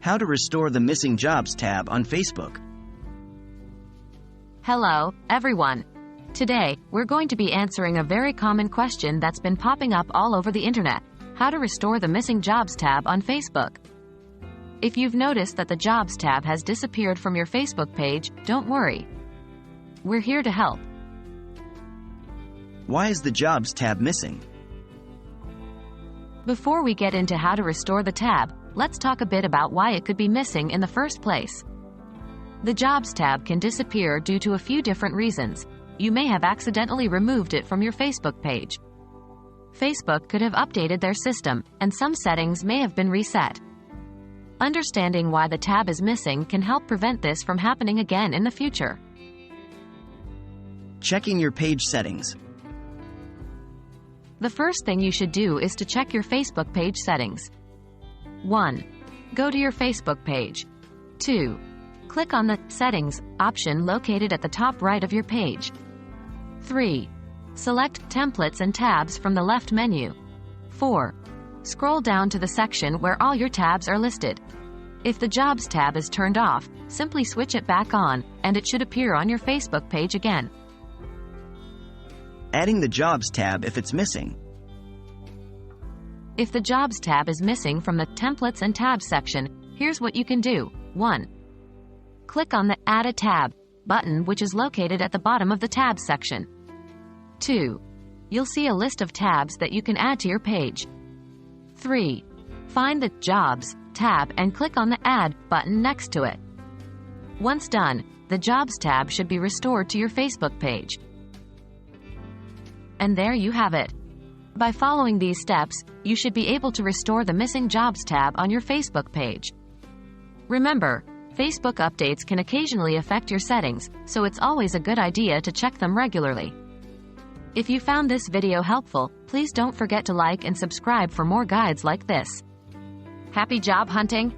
How to restore the missing Jobs tab on Facebook. Hello, everyone. Today, we're going to be answering a very common question that's been popping up all over the internet: how to restore the missing Jobs tab on Facebook. If you've noticed that the Jobs tab has disappeared from your Facebook page, don't worry. We're here to help. Why is the Jobs tab missing? Before we get into how to restore the tab, let's talk a bit about why it could be missing in the first place. The Jobs tab can disappear due to a few different reasons. You may have accidentally removed it from your Facebook page. Facebook could have updated their system, and some settings may have been reset. Understanding why the tab is missing can help prevent this from happening again in the future. Checking your page settings. The first thing you should do is to check your Facebook page settings. 1. Go to your Facebook page. 2. Click on the Settings option located at the top right of your page. 3. Select Templates and Tabs from the left menu. 4. Scroll down to the section where all your tabs are listed. If the Jobs tab is turned off, simply switch it back on, and it should appear on your Facebook page again. Adding the Jobs tab if it's missing. If the Jobs tab is missing from the Templates and Tabs section, here's what you can do. 1. Click on the Add a Tab button, which is located at the bottom of the Tabs section. 2. You'll see a list of tabs that you can add to your page. 3. Find the Jobs tab and click on the Add button next to it. Once done, the Jobs tab should be restored to your Facebook page. And there you have it. By following these steps, you should be able to restore the missing Jobs tab on your Facebook page. Remember, Facebook updates can occasionally affect your settings, so it's always a good idea to check them regularly. If you found this video helpful, please don't forget to like and subscribe for more guides like this. Happy job hunting!